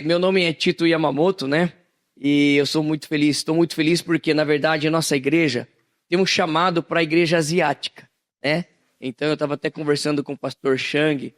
Meu nome é Tito Yamamoto, né? E eu sou muito feliz, estou muito feliz porque, na verdade, a nossa igreja tem um chamado para a igreja asiática, né? Então, eu estava até conversando com o pastor Chang,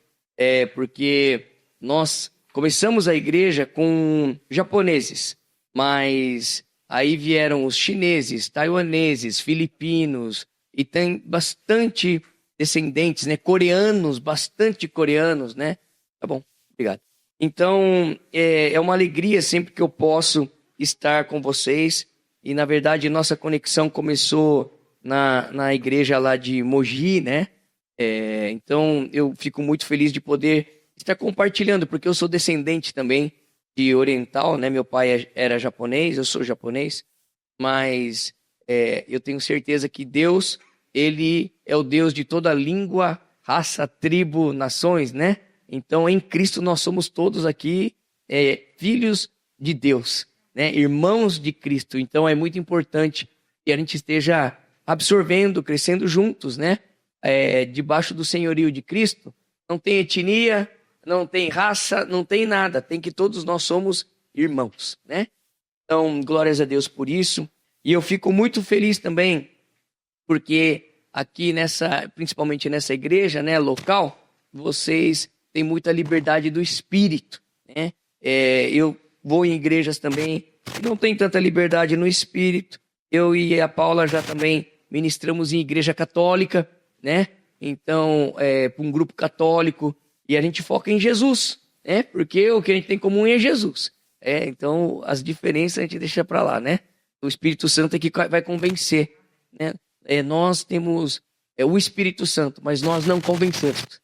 porque nós começamos a igreja com japoneses, mas aí vieram os chineses, taiwaneses, filipinos, e tem bastante descendentes, né? Coreanos, bastante coreanos, né? Tá bom, obrigado. Então, é uma alegria sempre que eu posso estar com vocês. E, na verdade, nossa conexão começou na igreja lá de Mogi, né? Então, eu fico muito feliz de poder estar compartilhando, porque eu sou descendente também de oriental, né? Meu pai era japonês, eu sou japonês. Mas eu tenho certeza que Deus, Ele é o Deus de toda língua, raça, tribo, nações, né? Então, em Cristo, nós somos todos aqui filhos de Deus, né? Irmãos de Cristo. Então, é muito importante que a gente esteja absorvendo, crescendo juntos, né? Debaixo do senhorio de Cristo. Não tem etnia, não tem raça, não tem nada. Tem que todos nós somos irmãos, né? Então, glórias a Deus por isso. E eu fico muito feliz também, porque aqui principalmente nessa igreja, né, local, vocês têm muita liberdade do espírito, né? Eu vou em igrejas também que não tem tanta liberdade no espírito. Eu e a Paula já também ministramos em igreja católica, né? Então, para um grupo católico, e a gente foca em Jesus, né? Porque o que a gente tem em comum é Jesus. Então, as diferenças a gente deixa para lá, né? O Espírito Santo é que vai convencer, né? Nós temos o Espírito Santo, mas nós não convencemos.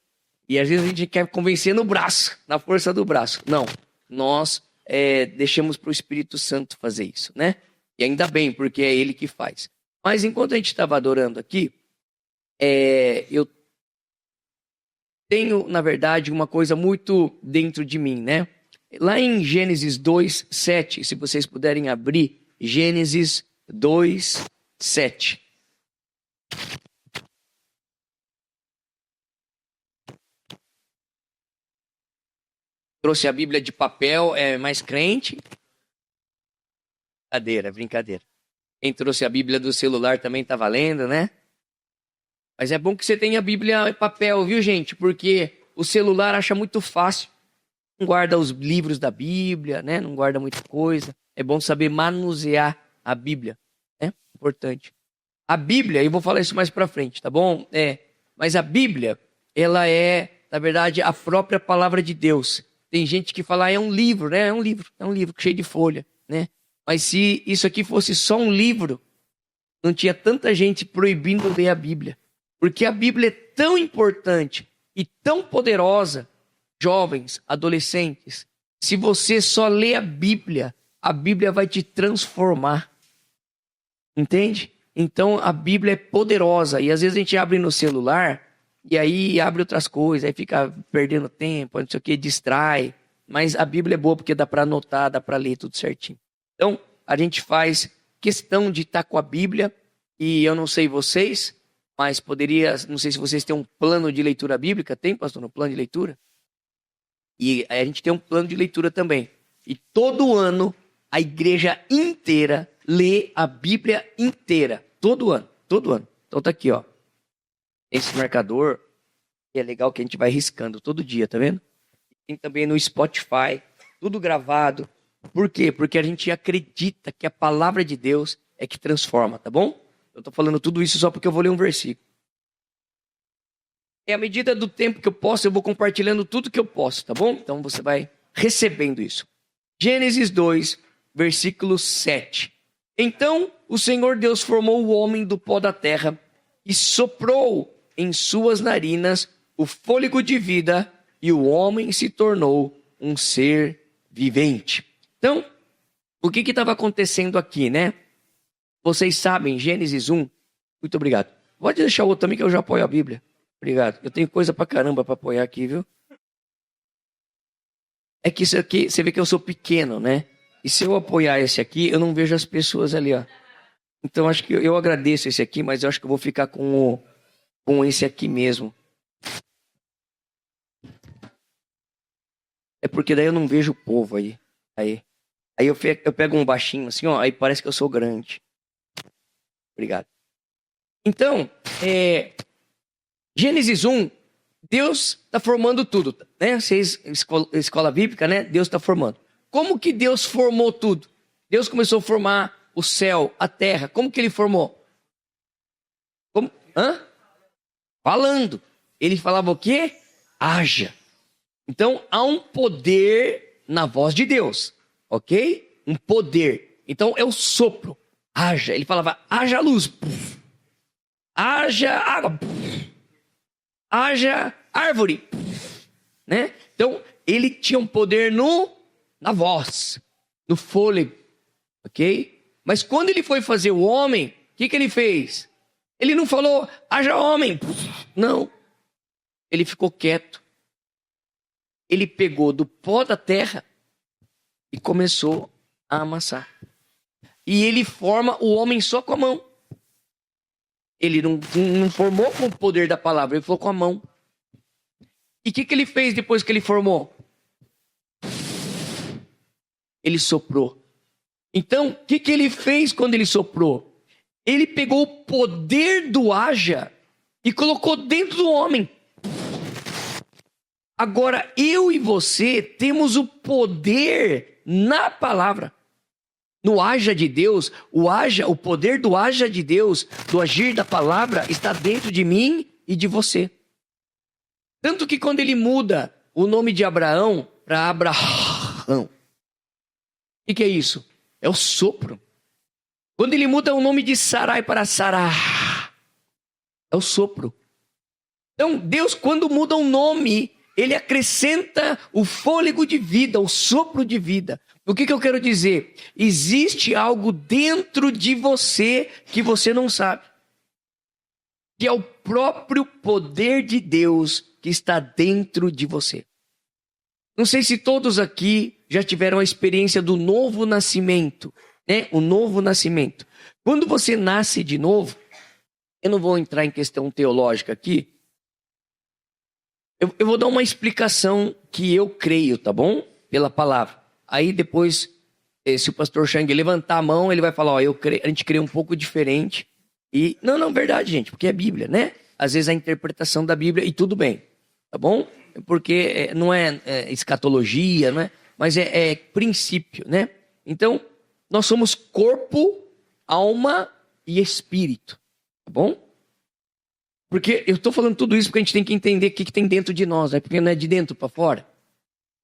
E às vezes a gente quer convencer no braço, na força do braço. Não, nós deixamos para o Espírito Santo fazer isso, né? E ainda bem, porque é Ele que faz. Mas enquanto a gente estava adorando aqui, eu tenho, na verdade, uma coisa muito dentro de mim, né? Lá em Gênesis 2, 7, se vocês puderem abrir, Gênesis 2, 7. Trouxe a Bíblia de papel, é mais crente? Brincadeira. Quem trouxe a Bíblia do celular também tá valendo, né? Mas é bom que você tenha a Bíblia em papel, viu, gente? Porque o celular acha muito fácil. Não guarda os livros da Bíblia, né? Não guarda muita coisa. É bom saber manusear a Bíblia, né? Importante. A Bíblia, eu vou falar isso mais pra frente, tá bom? Mas a Bíblia, ela é, na verdade, a própria palavra de Deus. Tem gente que fala, é um livro, né? É um livro cheio de folha, né? Mas se isso aqui fosse só um livro, não tinha tanta gente proibindo ler a Bíblia. Porque a Bíblia é tão importante e tão poderosa, jovens, adolescentes. Se você só lê a Bíblia vai te transformar. Entende? Então a Bíblia é poderosa. E às vezes a gente abre no celular e aí abre outras coisas, aí fica perdendo tempo, não sei o que, distrai. Mas a Bíblia é boa porque dá para anotar, dá para ler tudo certinho. Então a gente faz questão de estar com a Bíblia. E eu não sei vocês, mas não sei se vocês têm um plano de leitura bíblica. Tem, pastor, um plano de leitura? E a gente tem um plano de leitura também. E todo ano a igreja inteira lê a Bíblia inteira. Todo ano. Então tá aqui, ó. Esse marcador, é legal que a gente vai riscando todo dia, tá vendo? Tem também no Spotify, tudo gravado. Por quê? Porque a gente acredita que a palavra de Deus é que transforma, tá bom? Eu tô falando tudo isso só porque eu vou ler um versículo. À medida do tempo que eu posso, eu vou compartilhando tudo que eu posso, tá bom? Então você vai recebendo isso. Gênesis 2, versículo 7. Então o Senhor Deus formou o homem do pó da terra e soprou em suas narinas o fôlego de vida, e o homem se tornou um ser vivente. Então, o que estava acontecendo aqui, né? Vocês sabem, Gênesis 1, muito obrigado. Pode deixar o outro também que eu já apoio a Bíblia. Obrigado. Eu tenho coisa pra caramba pra apoiar aqui, viu? É que isso aqui, você vê que eu sou pequeno, né? E se eu apoiar esse aqui, eu não vejo as pessoas ali, ó. Então acho que eu agradeço esse aqui, mas eu acho que eu vou ficar com esse aqui mesmo. É porque daí eu não vejo o povo aí. Aí eu pego um baixinho assim, ó, aí parece que eu sou grande. Obrigado. Então, Gênesis 1, Deus está formando tudo, né? Vocês, escola bíblica, né? Deus está formando. Como que Deus formou tudo? Deus começou a formar o céu, a terra. Como que ele formou? Como? Falando. Ele falava o quê? Haja. Então, há um poder na voz de Deus, ok? Um poder. Então, é o sopro. Haja. Ele falava, haja luz. Puf. Haja água. Puf. Haja árvore. Puf. Né? Então, ele tinha um poder na voz, no fôlego, ok? Mas quando ele foi fazer o homem, o que ele fez? Ele não falou, haja homem. Puf. Não. Ele ficou quieto. Ele pegou do pó da terra e começou a amassar. E ele forma o homem só com a mão. Ele não formou com o poder da palavra, ele falou com a mão. E o que ele fez depois que ele formou? Ele soprou. Então, o que ele fez quando ele soprou? Ele pegou o poder do haja e colocou dentro do homem. Agora, eu e você temos o poder na palavra. No haja de Deus, o poder do haja de Deus, do agir da palavra, está dentro de mim e de você. Tanto que quando ele muda o nome de Abraão para Abraão, o que é isso? É o sopro. Quando ele muda o nome de Sarai para Sará, é o sopro. Então, Deus, quando muda um nome, ele acrescenta o fôlego de vida, o sopro de vida. O que eu quero dizer? Existe algo dentro de você que você não sabe. Que é o próprio poder de Deus que está dentro de você. Não sei se todos aqui já tiveram a experiência do novo nascimento, né? O novo nascimento. Quando você nasce de novo, eu não vou entrar em questão teológica aqui, eu vou dar uma explicação que eu creio, tá bom? Pela palavra. Aí depois, se o pastor Chang levantar a mão, ele vai falar, ó, a gente crê um pouco diferente. E não, verdade, gente, porque é Bíblia, né? Às vezes a interpretação da Bíblia, e tudo bem, tá bom? Porque não é escatologia, não é? Mas é princípio, né? Então, nós somos corpo, alma e espírito, tá bom? Porque eu estou falando tudo isso porque a gente tem que entender o que tem dentro de nós, né? Porque não é de dentro para fora.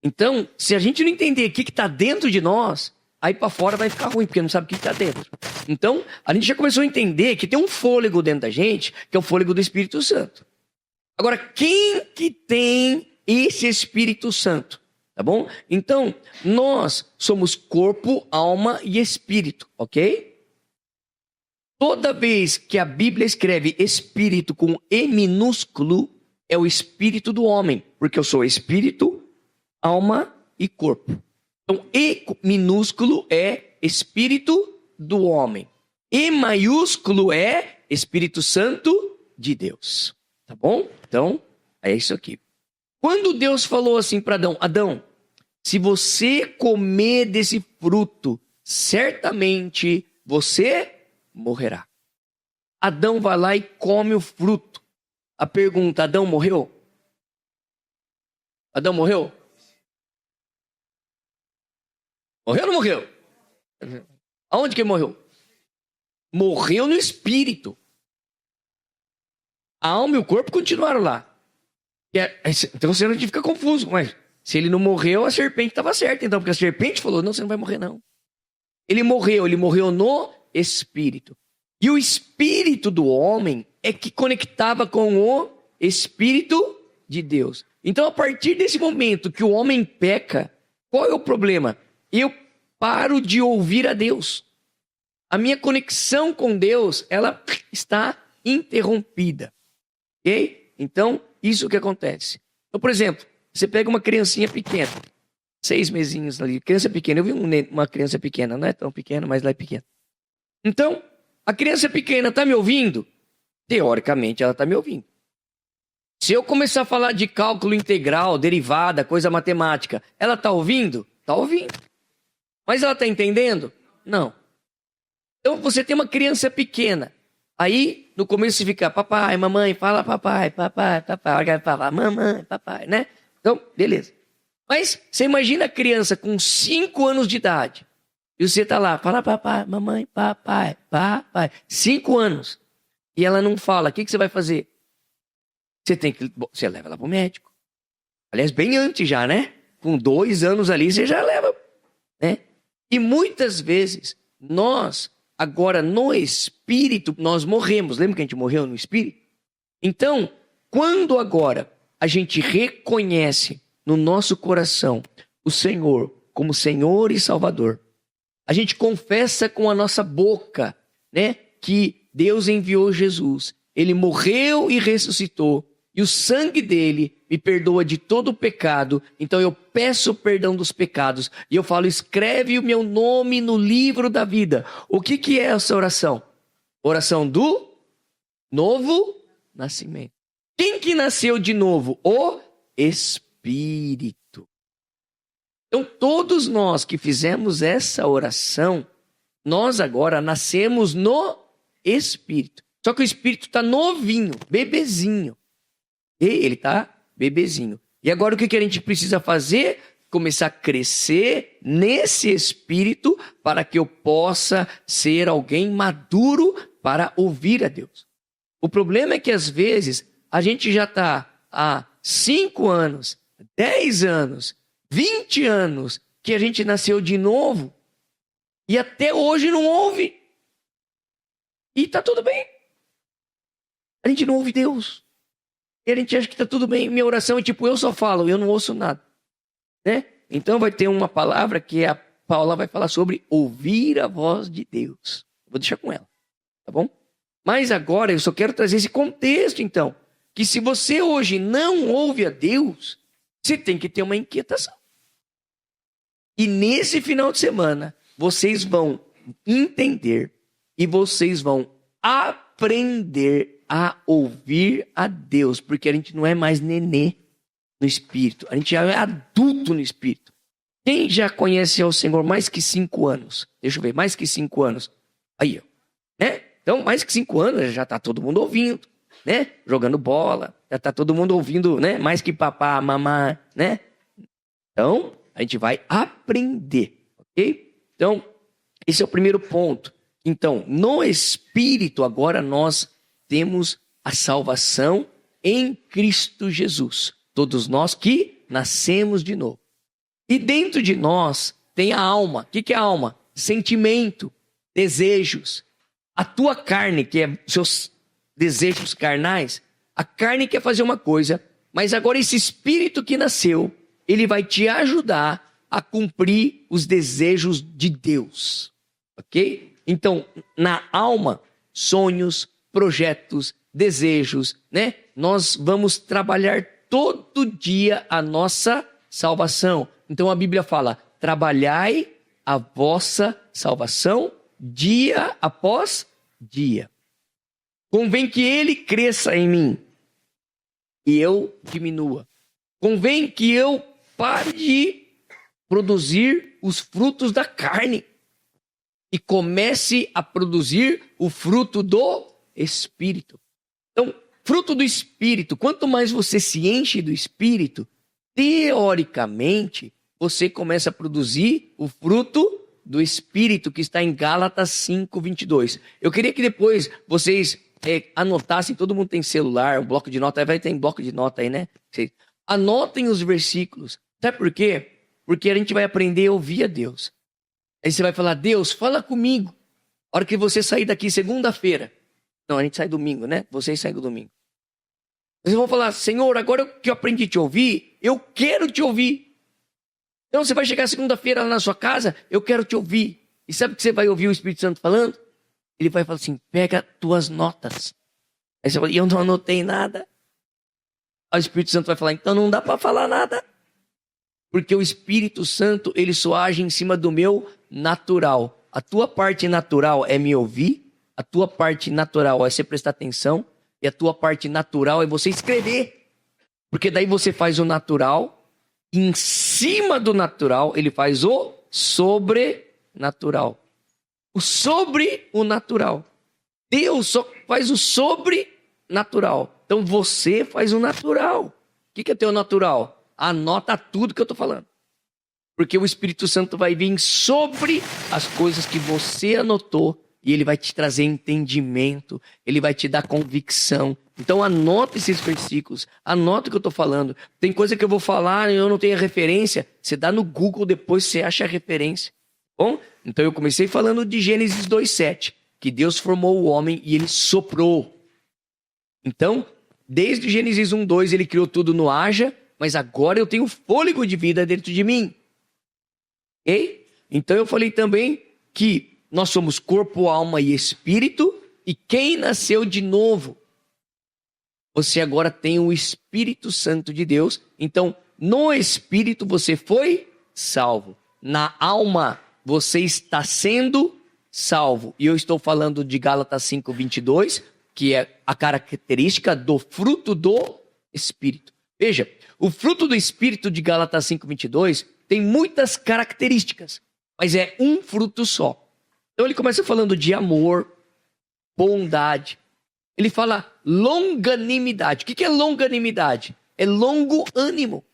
Então, se a gente não entender o que está dentro de nós, aí para fora vai ficar ruim, porque não sabe o que está dentro. Então, a gente já começou a entender que tem um fôlego dentro da gente, que é o fôlego do Espírito Santo. Agora, quem que tem esse Espírito Santo? Tá bom? Então, nós somos corpo, alma e espírito, ok? Toda vez que a Bíblia escreve espírito com E minúsculo, é o espírito do homem, porque eu sou espírito, alma e corpo. Então, E minúsculo é espírito do homem. E maiúsculo é Espírito Santo de Deus. Tá bom? Então, é isso aqui. Quando Deus falou assim para Adão, Adão, se você comer desse fruto, certamente você morrerá. Adão vai lá e come o fruto. A pergunta, Adão morreu? Adão morreu? Morreu ou não morreu? Aonde que ele morreu? Morreu no espírito. A alma e o corpo continuaram lá. Então você não fica confuso. Mas se ele não morreu, a serpente estava certa. Então, porque a serpente falou, não, você não vai morrer não. Ele morreu no espírito. E o espírito do homem é que conectava com o Espírito de Deus. Então, a partir desse momento que o homem peca, qual é o problema? Eu paro de ouvir a Deus. A minha conexão com Deus, ela está interrompida. Ok? Então, isso que acontece. Então, por exemplo, você pega uma criancinha pequena, 6 mesinhos ali, criança pequena. Eu vi uma criança pequena, não é tão pequena, mas ela é pequena. Então, a criança pequena está me ouvindo? Teoricamente, ela está me ouvindo. Se eu começar a falar de cálculo integral, derivada, coisa matemática, ela está ouvindo? Está ouvindo. Mas ela está entendendo? Não. Então você tem uma criança pequena. Aí no começo você fica, papai, mamãe, fala papai, papai, papai, papai, mamãe, papai, né? Então, beleza. Mas você imagina a criança com 5 anos de idade. E você está lá, fala papai, mamãe, papai, papai. 5 anos. E ela não fala, o que você vai fazer? Você leva ela para o médico. Aliás, bem antes já, né? Com 2 anos ali, você já leva, né? E muitas vezes, nós, agora no espírito, nós morremos. Lembra que a gente morreu no espírito? Então, quando agora a gente reconhece no nosso coração o Senhor como Senhor e Salvador, a gente confessa com a nossa boca, né, que Deus enviou Jesus. Ele morreu e ressuscitou. E o sangue dele me perdoa de todo o pecado. Então eu peço perdão dos pecados. E eu falo, escreve o meu nome no livro da vida. O que é essa oração? Oração do novo nascimento. Quem que nasceu de novo? O Espírito. Então todos nós que fizemos essa oração, nós agora nascemos no Espírito. Só que o Espírito está novinho, bebezinho. Ele está bebezinho. E agora o que a gente precisa fazer? Começar a crescer nesse espírito para que eu possa ser alguém maduro para ouvir a Deus. O problema é que às vezes a gente já está há 5 anos, 10 anos, 20 anos que a gente nasceu de novo e até hoje não ouve. E está tudo bem. A gente não ouve Deus. E a gente acha que está tudo bem. Minha oração é tipo, eu só falo, eu não ouço nada. Né? Então vai ter uma palavra que a Paula vai falar sobre ouvir a voz de Deus. Vou deixar com ela, tá bom? Mas agora eu só quero trazer esse contexto, então. Que se você hoje não ouve a Deus, você tem que ter uma inquietação. E nesse final de semana, vocês vão entender e vocês vão aprender a ouvir a Deus, porque a gente não é mais nenê no espírito, a gente já é adulto no espírito. Quem já conhece ao Senhor mais que 5 anos? Deixa eu ver, mais que 5 anos. Aí, ó, né? Então, mais que 5 anos, já está todo mundo ouvindo, né? Jogando bola, já está todo mundo ouvindo, né? Mais que papá, mamãe, né? Então, a gente vai aprender, ok? Então, esse é o primeiro ponto. Então, no espírito, agora nós temos a salvação em Cristo Jesus. Todos nós que nascemos de novo. E dentro de nós tem a alma. O que é a alma? Sentimento, desejos. A tua carne, que é seus desejos carnais, a carne quer fazer uma coisa, mas agora esse espírito que nasceu, ele vai te ajudar a cumprir os desejos de Deus. Ok? Então, na alma, sonhos, projetos, desejos, né? Nós vamos trabalhar todo dia a nossa salvação. Então a Bíblia fala, trabalhai a vossa salvação dia após dia. Convém que ele cresça em mim e eu diminua. Convém que eu pare de produzir os frutos da carne e comece a produzir o fruto do Espírito. Então, fruto do Espírito, quanto mais você se enche do Espírito, teoricamente, você começa a produzir o fruto do Espírito, que está em Gálatas 5:22. Eu queria que depois vocês anotassem, todo mundo tem celular, um bloco de nota, vai ter bloco de nota aí, né? Vocês anotem os versículos. Sabe por quê? Porque a gente vai aprender a ouvir a Deus. Aí você vai falar, Deus, fala comigo. A hora que você sair daqui segunda-feira. Não, a gente sai domingo, né? Vocês saem do domingo. Vocês vão falar, Senhor, agora que eu aprendi a te ouvir, eu quero te ouvir. Então você vai chegar segunda-feira lá na sua casa, eu quero te ouvir. E sabe o que você vai ouvir o Espírito Santo falando? Ele vai falar assim, pega tuas notas. Aí você fala, eu não anotei nada. Aí o Espírito Santo vai falar, então não dá para falar nada. Porque o Espírito Santo, ele só age em cima do meu natural. A tua parte natural é me ouvir. A tua parte natural é você prestar atenção. E a tua parte natural é você escrever. Porque daí você faz o natural, e em cima do natural, ele faz o sobrenatural. O sobre o natural. Deus só faz o sobrenatural. Então você faz o natural. O que é teu natural? Anota tudo que eu estou falando. Porque o Espírito Santo vai vir sobre as coisas que você anotou e ele vai te trazer entendimento, ele vai te dar convicção. Então anota esses versículos, anota o que eu estou falando. Tem coisa que eu vou falar e eu não tenho a referência. Você dá no Google, depois você acha a referência. Bom, então eu comecei falando de Gênesis 2:7, que Deus formou o homem e ele soprou. Então, desde Gênesis 1:2 ele criou tudo no haja, mas agora eu tenho fôlego de vida dentro de mim. Ok? Então eu falei também que nós somos corpo, alma e espírito, e quem nasceu de novo, você agora tem o Espírito Santo de Deus. Então, no espírito você foi salvo. Na alma você está sendo salvo. E eu estou falando de Gálatas 5:22, que é a característica do fruto do Espírito. Veja, o fruto do Espírito de Gálatas 5:22 tem muitas características, mas é um fruto só. Então ele começa falando de amor, bondade. Ele fala longanimidade. O que é longanimidade? É longo ânimo.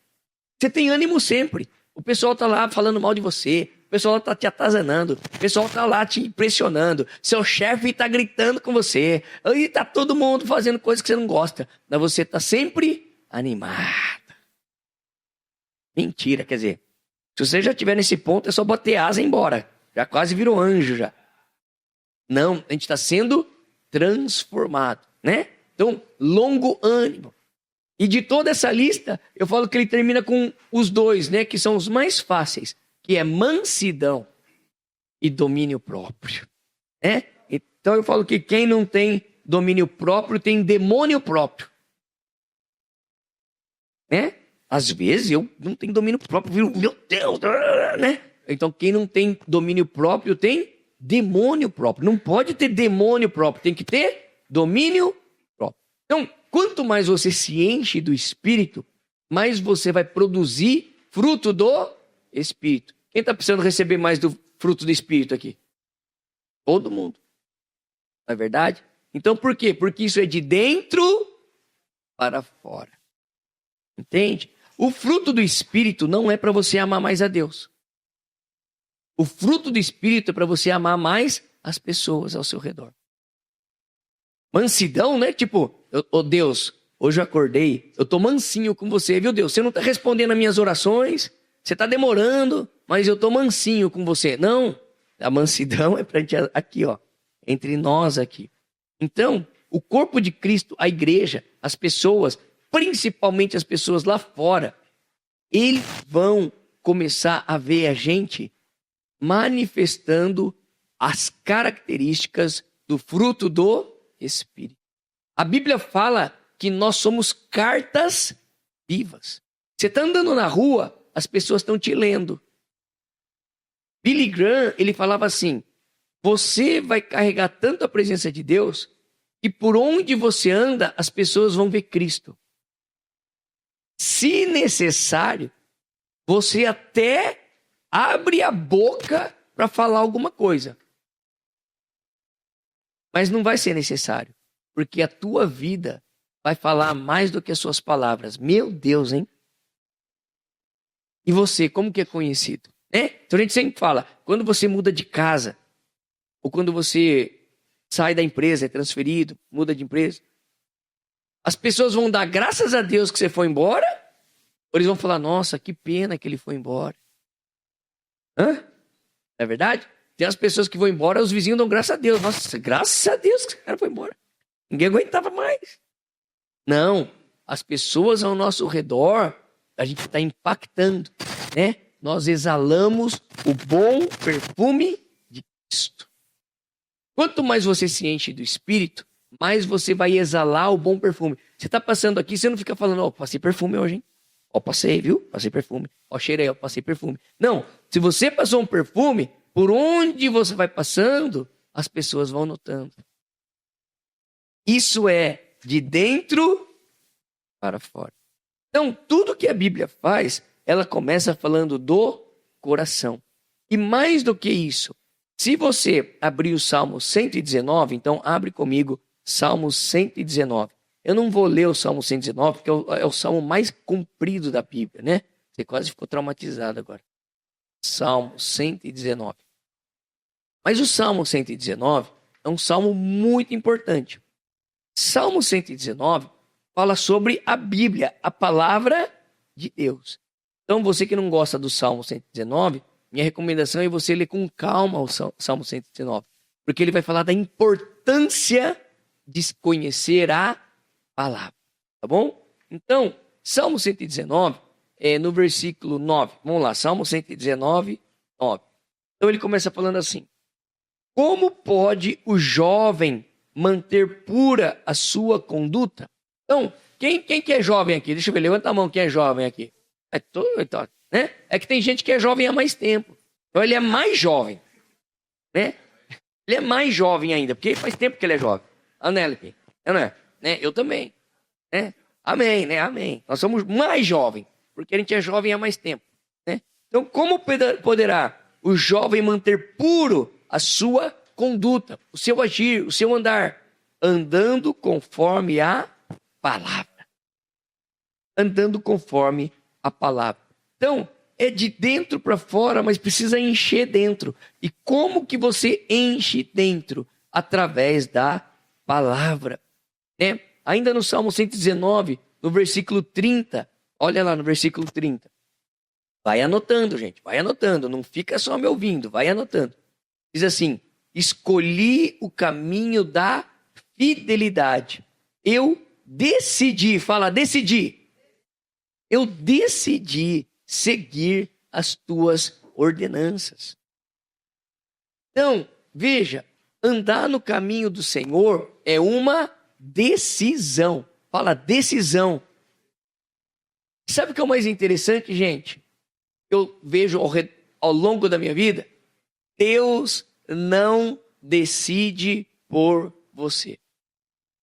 Você tem ânimo sempre. O pessoal está lá falando mal de você. O pessoal está te atazanando. O pessoal está lá te impressionando. Seu chefe está gritando com você. Aí está todo mundo fazendo coisas que você não gosta. Mas você está sempre animado. Mentira, quer dizer. Se você já estiver nesse ponto, é só bater asa e ir embora. Já quase virou anjo já. Não, a gente está sendo transformado, né? Então, longo ânimo. E de toda essa lista, eu falo que ele termina com os dois, né? Que são os mais fáceis. Que é mansidão e domínio próprio. Né? Então eu falo que quem não tem domínio próprio tem demônio próprio. Né? Às vezes eu não tenho domínio próprio, viu? Meu Deus, né? Então quem não tem domínio próprio tem demônio próprio. Não pode ter demônio próprio, tem que ter domínio próprio. Então, quanto mais você se enche do Espírito, mais você vai produzir fruto do Espírito. Quem está precisando receber mais do fruto do Espírito aqui? Todo mundo. Não é verdade? Então por quê? Porque isso é de dentro para fora. Entende? O fruto do Espírito não é para você amar mais a Deus. O fruto do Espírito é para você amar mais as pessoas ao seu redor. Mansidão, né? Tipo, Deus, hoje eu acordei, eu tô mansinho com você, viu Deus? Você não está respondendo as minhas orações, você está demorando, mas eu tô mansinho com você. Não, a mansidão é para gente aqui, ó, entre nós aqui. Então, o corpo de Cristo, a igreja, as pessoas, principalmente as pessoas lá fora, eles vão começar a ver a gente manifestando as características do fruto do Espírito. A Bíblia fala que nós somos cartas vivas. Você está andando na rua, as pessoas estão te lendo. Billy Graham, ele falava assim, você vai carregar tanto a presença de Deus que por onde você anda, as pessoas vão ver Cristo. Se necessário, você até abre a boca para falar alguma coisa. Mas não vai ser necessário, porque a tua vida vai falar mais do que as suas palavras. Meu Deus, hein? E você, como que é conhecido? Né? Então a gente sempre fala, quando você muda de casa, ou quando você sai da empresa, é transferido, muda de empresa, as pessoas vão dar graças a Deus que você foi embora, ou eles vão falar, nossa, que pena que ele foi embora. Hã? É verdade? Tem as pessoas que vão embora, os vizinhos dão graças a Deus. Nossa, graças a Deus que esse cara foi embora. Ninguém aguentava mais. Não, as pessoas ao nosso redor, a gente está impactando, né? Nós exalamos o bom perfume de Cristo. Quanto mais você se enche do Espírito, mais você vai exalar o bom perfume. Você está passando aqui, você não fica falando, ó, passei perfume hoje, hein? Ó, passei, viu? Passei perfume. Ó, cheirei, ó, passei perfume. Não, se você passou um perfume, por onde você vai passando, as pessoas vão notando. Isso é de dentro para fora. Então, tudo que a Bíblia faz, ela começa falando do coração. E mais do que isso, se você abrir o Salmo 119, então abre comigo Salmo 119. Eu não vou ler o Salmo 119, porque é o salmo mais comprido da Bíblia, né? Você quase ficou traumatizado agora. Salmo 119. Mas o Salmo 119 é um salmo muito importante. Salmo 119 fala sobre a Bíblia, a palavra de Deus. Então, você que não gosta do Salmo 119, minha recomendação é você ler com calma o Salmo 119, porque ele vai falar da importância de conhecer a palavra, tá bom? Então, Salmo 119, no versículo 9. Vamos lá, Salmo 119, 9. Então, ele começa falando assim: como pode o jovem manter pura a sua conduta? Então, quem que é jovem aqui? Deixa eu ver, levanta a mão quem é jovem aqui. Né? É que tem gente que é jovem há mais tempo. Então ele é mais jovem. Né? Ele é mais jovem ainda, porque faz tempo que ele é jovem. Anélipe, não é? Né? Eu também. Né? Amém, né? Amém. Nós somos mais jovens, porque a gente é jovem há mais tempo. Né? Então, como poderá o jovem manter puro a sua conduta, o seu agir, o seu andar? Andando conforme a palavra. Andando conforme a palavra. Então, é de dentro para fora, mas precisa encher dentro. E como que você enche dentro? Através da palavra. Né? Ainda no Salmo 119, no versículo 30, olha lá no versículo 30. Vai anotando, gente, vai anotando. Não fica só me ouvindo, vai anotando. Diz assim: escolhi o caminho da fidelidade. Eu decidi, fala, decidi. Eu decidi seguir as tuas ordenanças. Então, veja, andar no caminho do Senhor é uma decisão. Fala, decisão. Sabe o que é o mais interessante, gente? Eu vejo ao longo da minha vida, Deus não decide por você.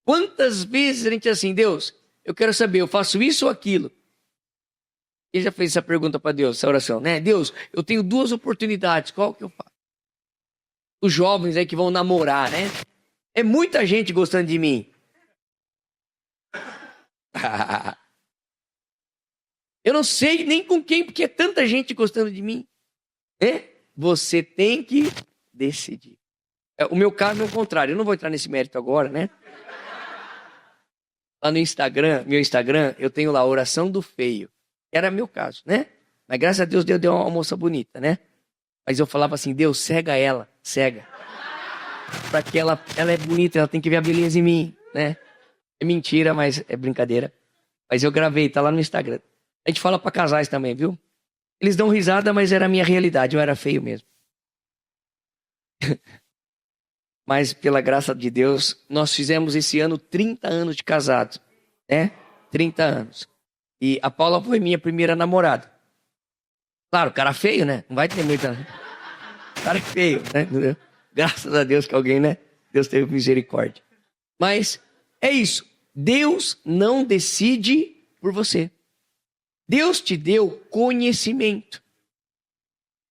Quantas vezes a gente diz assim: Deus, eu quero saber, eu faço isso ou aquilo? Quem já fez essa pergunta para Deus, essa oração, né? Deus, eu tenho 2 oportunidades, qual que eu faço? Os jovens aí que vão namorar, né? É muita gente gostando de mim. Eu não sei nem com quem, porque é tanta gente gostando de mim. Né? Você tem que decidir. O meu caso é o contrário, eu não vou entrar nesse mérito agora, né? Lá no Instagram, meu Instagram, eu tenho lá a oração do feio. Era meu caso, né? Mas graças a Deus deu uma moça bonita, né? Mas eu falava assim: Deus, cega ela, cega. Pra que ela é bonita, ela tem que ver a beleza em mim, né? É mentira, mas é brincadeira. Mas eu gravei, tá lá no Instagram. A gente fala pra casais também, viu? Eles dão risada, mas era a minha realidade, eu era feio mesmo. Mas pela graça de Deus, nós fizemos esse ano 30 anos de casados, né? 30 anos. E a Paula foi minha primeira namorada. Claro, cara feio, né? Não vai ter muita... Cara feio, né? Graças a Deus que alguém, né? Deus teve misericórdia. Mas é isso. Deus não decide por você. Deus te deu conhecimento.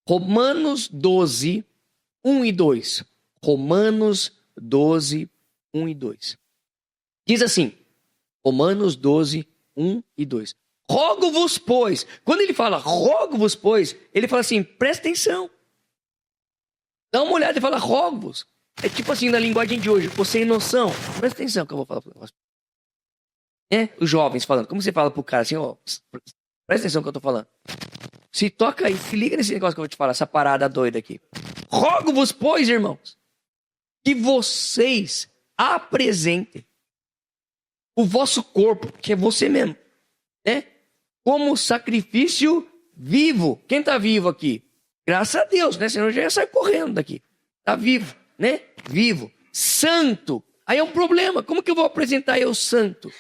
Romanos 12, 1 e 2. Romanos 12, 1 e 2. Diz assim, Romanos 12, 1 e 2. Rogo-vos, pois. Quando ele fala rogo-vos, pois, ele fala assim, presta atenção. Dá uma olhada e fala rogo-vos. É tipo assim, na linguagem de hoje, você sem noção. Presta atenção que eu vou falar para o negócio. Os jovens falando. Como você fala pro cara assim, ó, presta atenção que eu tô falando. Se toca aí, se liga nesse negócio que eu vou te falar, essa parada doida aqui. Rogo-vos, pois, irmãos, que vocês apresentem o vosso corpo, que é você mesmo, né? Como sacrifício vivo. Quem tá vivo aqui? Graças a Deus, né? Senão já ia sair correndo daqui. Tá vivo, né? Vivo. Santo. Aí é um problema. Como que eu vou apresentar eu santo?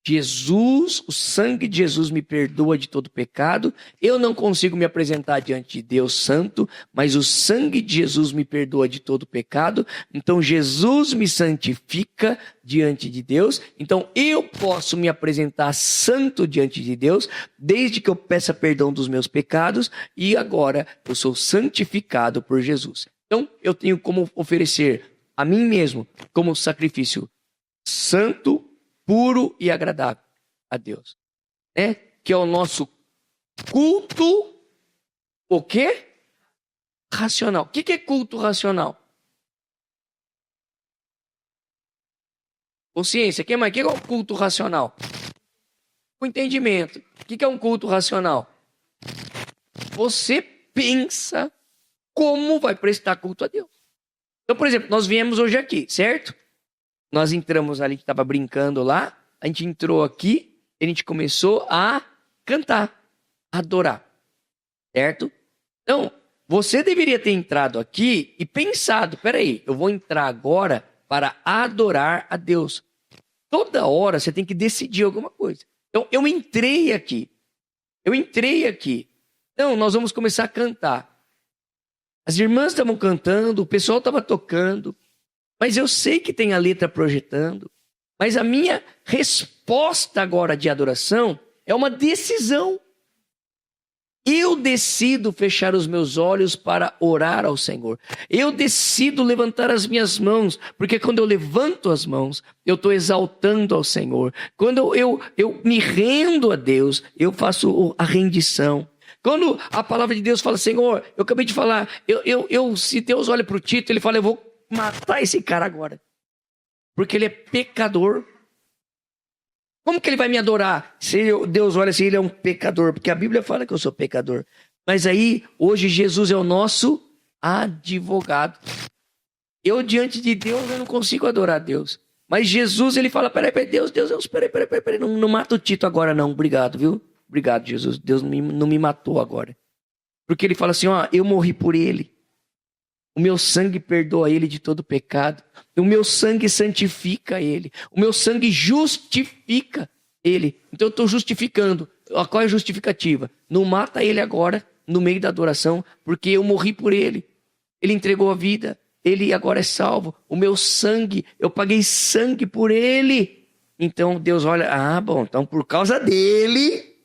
Jesus, o sangue de Jesus me perdoa de todo pecado. Eu não consigo me apresentar diante de Deus santo, mas o sangue de Jesus me perdoa de todo pecado. Então Jesus me santifica diante de Deus. Então eu posso me apresentar santo diante de Deus, desde que eu peça perdão dos meus pecados, e agora eu sou santificado por Jesus. Então eu tenho como oferecer a mim mesmo como sacrifício santo, puro e agradável a Deus, né? Que é o nosso culto, o quê? Racional. O que é culto racional? Consciência. Quem mais? O que é o culto racional? O entendimento. O que é um culto racional? Você pensa como vai prestar culto a Deus. Então, por exemplo, nós viemos hoje aqui, certo? Nós entramos ali, que estava brincando lá, a gente entrou aqui, e a gente começou a cantar, a adorar, certo? Então, você deveria ter entrado aqui e pensado, peraí, eu vou entrar agora para adorar a Deus. Toda hora você tem que decidir alguma coisa. Então, eu entrei aqui. Então, nós vamos começar a cantar. As irmãs estavam cantando, o pessoal estava tocando, mas eu sei que tem a letra projetando. Mas a minha resposta agora de adoração é uma decisão. Eu decido fechar os meus olhos para orar ao Senhor. Eu decido levantar as minhas mãos, porque quando eu levanto as mãos, eu estou exaltando ao Senhor. Quando eu me rendo a Deus, eu faço a rendição. Quando a palavra de Deus fala, Senhor, eu acabei de falar, se Deus olha para o Tito, ele fala, eu vou matar esse cara agora, porque ele é pecador. Como que ele vai me adorar se Deus olha assim, ele é um pecador? Porque a Bíblia fala que eu sou pecador. Mas aí, hoje Jesus é o nosso advogado. Eu diante de Deus, eu não consigo adorar a Deus. Mas Jesus, ele fala, peraí, Deus, peraí, não mata o Tito agora não, obrigado, viu? Obrigado, Jesus, Deus não me matou agora. Porque ele fala assim, ó, eu morri por ele. O meu sangue perdoa ele de todo pecado. O meu sangue santifica ele. O meu sangue justifica ele. Então eu estou justificando. Qual é a justificativa? Não mata ele agora, no meio da adoração, porque eu morri por ele. Ele entregou a vida. Ele agora é salvo. O meu sangue, eu paguei sangue por ele. Então Deus olha, bom, então por causa dele,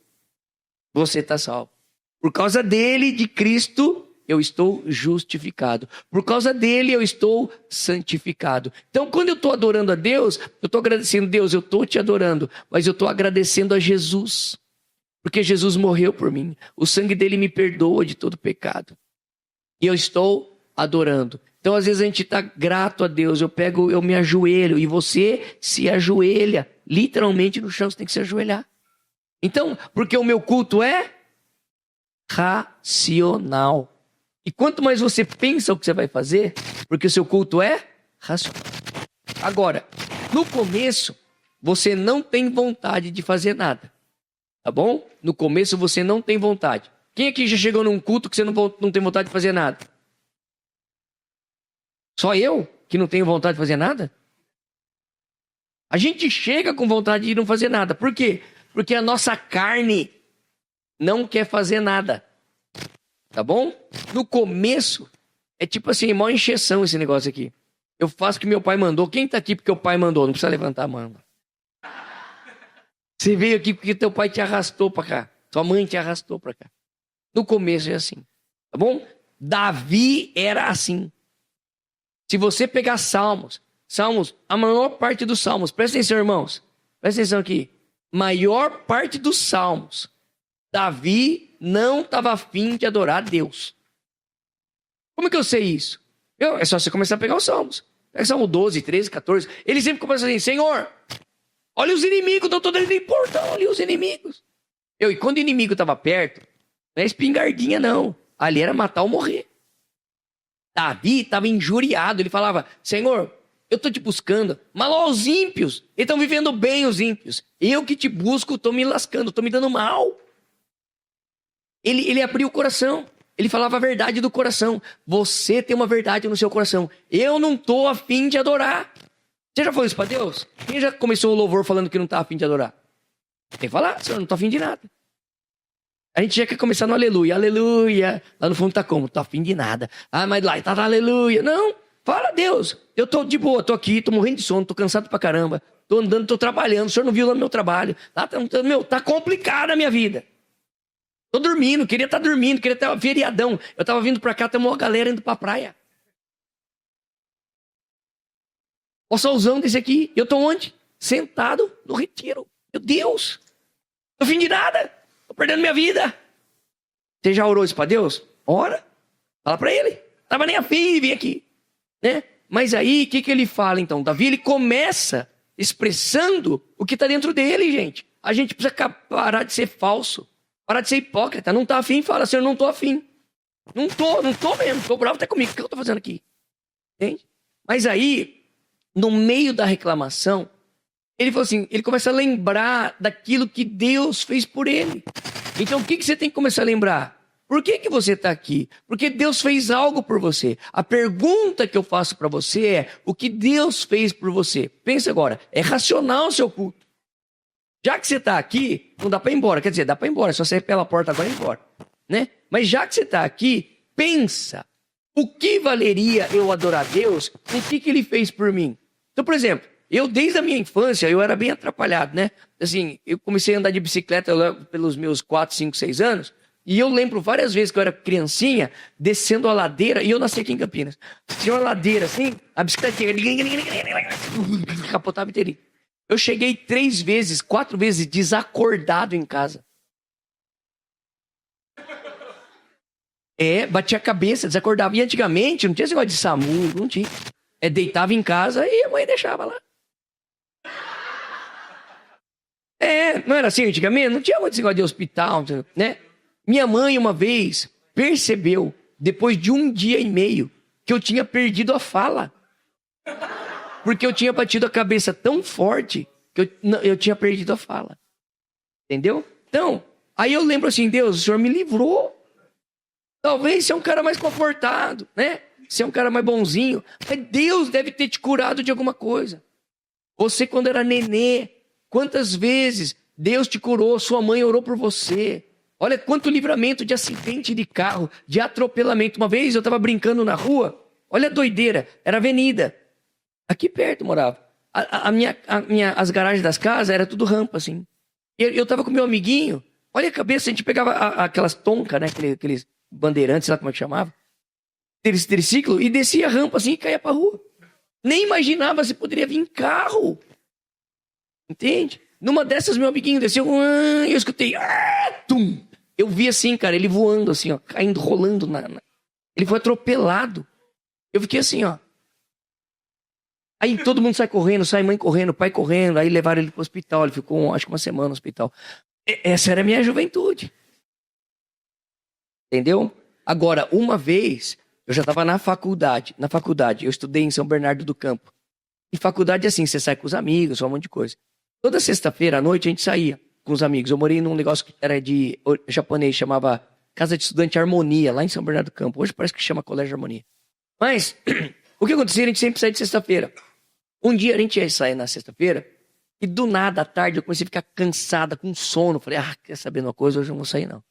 você está salvo. Por causa dele, de Cristo, eu estou justificado. Por causa dele, eu estou santificado. Então, quando eu estou adorando a Deus, eu estou agradecendo, Deus, eu estou te adorando, mas eu estou agradecendo a Jesus, porque Jesus morreu por mim. O sangue dele me perdoa de todo pecado. E eu estou adorando. Então, às vezes a gente está grato a Deus, eu me ajoelho, e você se ajoelha, literalmente no chão, você tem que se ajoelhar. Então, porque o meu culto é racional. E quanto mais você pensa o que você vai fazer, porque o seu culto é racional. Agora, no começo, você não tem vontade de fazer nada. Tá bom? No começo você não tem vontade. Quem aqui já chegou num culto que você não tem vontade de fazer nada? Só eu que não tenho vontade de fazer nada? A gente chega com vontade de não fazer nada. Por quê? Porque a nossa carne não quer fazer nada. Tá bom? No começo, é tipo assim, maior encheção esse negócio aqui. Eu faço o que meu pai mandou. Quem tá aqui porque o pai mandou? Não precisa levantar a mão. Você veio aqui porque teu pai te arrastou pra cá. Tua mãe te arrastou pra cá. No começo é assim. Tá bom? Davi era assim. Se você pegar Salmos, a maior parte dos Salmos, presta atenção, irmãos. Presta atenção aqui. Maior parte dos Salmos, Davi não estava afim de adorar a Deus. Como que eu sei isso? É só você começar a pegar os Salmos. Pega Salmo 12, 13, 14. Ele sempre começa assim, Senhor, olha os inimigos, não estou dando importância, olha os inimigos. E quando o inimigo estava perto, não é espingardinha não. Ali era matar ou morrer. Davi estava injuriado, ele falava, Senhor, eu estou te buscando, mas lá os ímpios, eles estão vivendo bem os ímpios. Eu que te busco, estou me lascando, estou me dando mal. Ele abriu o coração. Ele falava a verdade do coração. Você tem uma verdade no seu coração. Eu não estou afim de adorar. Você já falou isso para Deus? Quem já começou o louvor falando que não está afim de adorar? Tem que falar, Senhor, não tô afim de nada. A gente já quer começar no aleluia, aleluia. Lá no fundo tá como? Tô afim de nada. Ah, mas lá tá aleluia. Não, fala, Deus, eu tô de boa, tô aqui, tô morrendo de sono, tô cansado pra caramba. Tô andando, tô trabalhando, o Senhor não viu lá no meu trabalho. Lá, tá complicada a minha vida. Tô dormindo, queria estar dormindo, queria ter um feriadão. Eu tava vindo pra cá, tem uma galera indo pra praia. O solzão desse aqui, eu tô onde? Sentado no retiro. Meu Deus, tô afim de nada. Tô perdendo minha vida. Você já orou isso pra Deus? Ora. Fala pra ele. Tava nem afim de vir aqui. Né? Mas aí, o que ele fala então? Davi, ele começa expressando o que tá dentro dele, gente. A gente precisa parar de ser falso. Parar de ser hipócrita. Não tá afim, fala, Senhor, não tô afim. Não tô mesmo. Tô bravo até comigo. O que eu tô fazendo aqui? Entende? Mas aí, no meio da reclamação, ele falou assim, ele começa a lembrar daquilo que Deus fez por ele. Então, o que você tem que começar a lembrar? Por que você está aqui? Porque Deus fez algo por você. A pergunta que eu faço para você é, o que Deus fez por você? Pensa agora, é racional o seu culto. Já que você está aqui, não dá para ir embora. Quer dizer, dá para ir embora, só você ir pela porta agora e ir embora. Né? Mas já que você está aqui, pensa, o que valeria eu adorar a Deus? O que Ele fez por mim? Então, por exemplo, eu, desde a minha infância, eu era bem atrapalhado, né? Assim, eu comecei a andar de bicicleta pelos meus 4, 5, 6 anos. E eu lembro várias vezes que eu era criancinha, descendo a ladeira, e eu nasci aqui em Campinas. Tinha uma ladeira assim, a bicicleta capotava inteirinho. Eu cheguei 3 vezes, 4 vezes desacordado em casa. Bati a cabeça, desacordava. E antigamente não tinha esse negócio de SAMU, não tinha. Deitava em casa e a mãe deixava lá. Não era assim antigamente? Não tinha muito esse negócio de hospital, né? Minha mãe uma vez percebeu, depois de 1 dia e meio, que eu tinha perdido a fala. Porque eu tinha batido a cabeça tão forte que eu tinha perdido a fala. Entendeu? Então, aí eu lembro assim, Deus, o Senhor me livrou. Talvez você é um cara mais confortado, né? Você é um cara mais bonzinho. Mas Deus deve ter te curado de alguma coisa. Você, quando era nenê, quantas vezes Deus te curou, sua mãe orou por você. Olha quanto livramento de acidente de carro, de atropelamento. Uma vez eu estava brincando na rua, olha a doideira, era avenida. Aqui perto morava. As garagens das casas era tudo rampa, assim. Eu estava com meu amiguinho, olha a cabeça, a gente pegava aquelas toncas, né? Aqueles bandeirantes, sei lá como é que chamava. Triciclo, e descia a rampa assim e caía pra rua. Nem imaginava se poderia vir carro. Entende? Numa dessas, meu amiguinho desceu, e eu escutei, tum. Eu vi assim, cara, ele voando assim, ó, caindo, rolando. Ele foi atropelado. Eu fiquei assim, ó. Aí todo mundo sai correndo, sai mãe correndo, pai correndo. Aí levaram ele pro hospital, ele ficou, acho que 1 semana no hospital. Essa era a minha juventude. Entendeu? Agora, uma vez, eu já estava na faculdade. Eu estudei em São Bernardo do Campo. E faculdade é assim, você sai com os amigos, um monte de coisa. Toda sexta-feira à noite a gente saía com os amigos. Eu morei num negócio que era de japonês, chamava Casa de Estudante Harmonia, lá em São Bernardo do Campo. Hoje parece que chama Colégio Harmonia. Mas, o que acontecia? A gente sempre saía de sexta-feira. Um dia a gente ia sair na sexta-feira, e do nada, à tarde, eu comecei a ficar cansada, com sono. Falei, quer saber de uma coisa? Hoje eu não vou sair, não.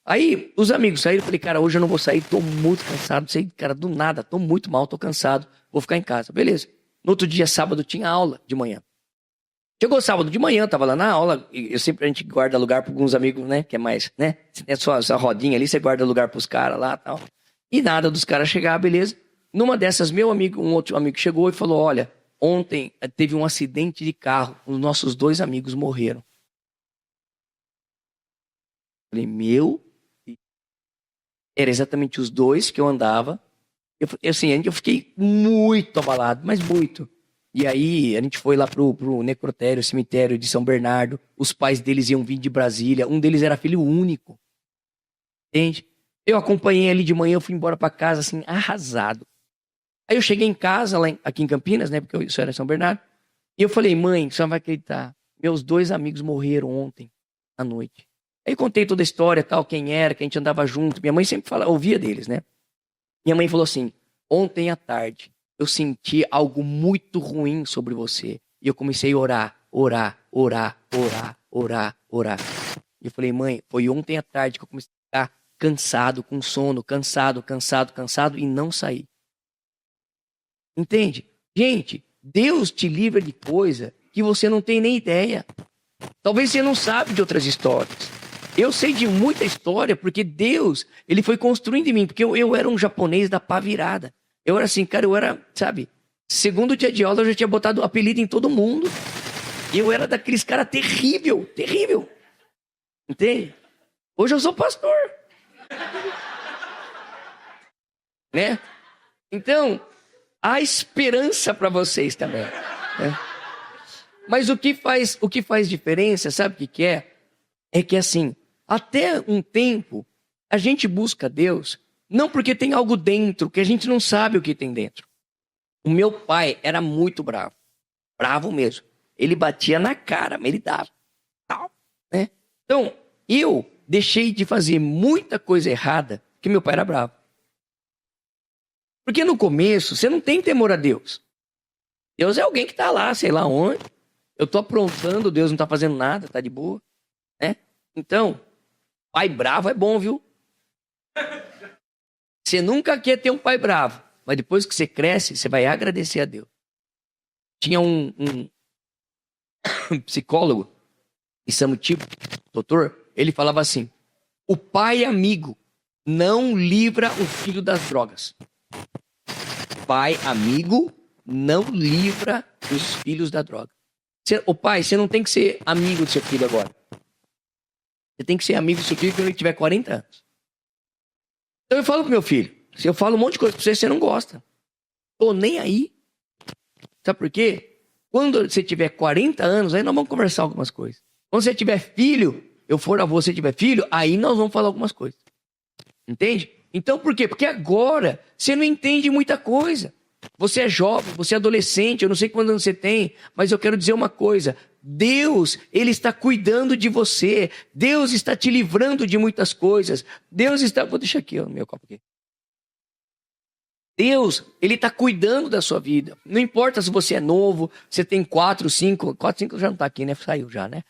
Aí, os amigos saíram, falei, cara, hoje eu não vou sair, tô muito cansado. Sei, cara, do nada, tô muito mal, tô cansado, vou ficar em casa. Beleza. No outro dia, sábado, tinha aula de manhã. Chegou sábado de manhã, tava lá na aula, e a gente guarda lugar para alguns amigos, né, que é mais, né, você tem a sua rodinha ali, você guarda lugar pros caras lá e tal. E nada dos caras chegar, beleza. Numa dessas, um outro amigo chegou e falou, olha, ontem teve um acidente de carro, os nossos 2 amigos morreram. Falei, era exatamente os 2 que eu andava. Eu fiquei muito abalado, mas muito. E aí a gente foi lá pro necrotério, cemitério de São Bernardo. Os pais deles iam vir de Brasília. Um deles era filho único. Entende? Eu acompanhei ali de manhã, eu fui embora pra casa assim, arrasado. Aí eu cheguei em casa, aqui em Campinas, né? Porque isso era em São Bernardo. E eu falei, mãe, você não vai acreditar. Meus 2 amigos morreram ontem à noite. Aí contei toda a história, tal, quem era, que a gente andava junto. Minha mãe sempre ouvia deles, né? Minha mãe falou assim, ontem à tarde, eu senti algo muito ruim sobre você. E eu comecei a orar. orar. E eu falei, mãe, foi ontem à tarde que eu comecei a ficar cansado, com sono, cansado, e não saí. Entende? Gente, Deus te livra de coisa que você não tem nem ideia. Talvez você não sabe de outras histórias. Eu sei de muita história porque Deus, ele foi construindo em mim. Porque eu era um japonês da pá virada. Eu era assim, cara, sabe? Segundo dia de aula eu já tinha botado apelido em todo mundo. Eu era daqueles caras terrível. Entende? Hoje eu sou pastor. Né? Então, há esperança para vocês também. Né? Mas o que faz diferença, sabe o que é? É que assim, até um tempo, a gente busca Deus, não porque tem algo dentro, que a gente não sabe o que tem dentro. O meu pai era muito bravo. Bravo mesmo. Ele batia na cara, mas ele dava. Né? Então, eu deixei de fazer muita coisa errada, porque meu pai era bravo. Porque no começo, você não tem temor a Deus. Deus é alguém que está lá, sei lá onde. Eu estou aprontando, Deus não está fazendo nada, está de boa. Né? Então, pai bravo é bom, viu? Você nunca quer ter um pai bravo. Mas depois que você cresce, você vai agradecer a Deus. Tinha um psicólogo, Isamu Tipo, doutor, ele falava assim, o pai amigo não livra o filho das drogas. Pai amigo não livra os filhos da droga. Pai, você não tem que ser amigo do seu filho agora. Você tem que ser amigo do seu filho quando ele tiver 40 anos. Então eu falo pro meu filho, se eu falo um monte de coisa pra você, você não gosta. Tô nem aí. Sabe por quê? Quando você tiver 40 anos, aí nós vamos conversar algumas coisas. Quando você tiver filho, eu for avô, você tiver filho, aí nós vamos falar algumas coisas. Entende? Então por quê? Porque agora você não entende muita coisa. Você é jovem, você é adolescente, eu não sei quantos anos você tem, mas eu quero dizer uma coisa. Deus, ele está cuidando de você. Deus está te livrando de muitas coisas. Deus está... Vou deixar aqui o meu copo aqui. Deus, ele está cuidando da sua vida. Não importa se você é novo, você tem 4, 5 já não está aqui, né? Saiu já, né?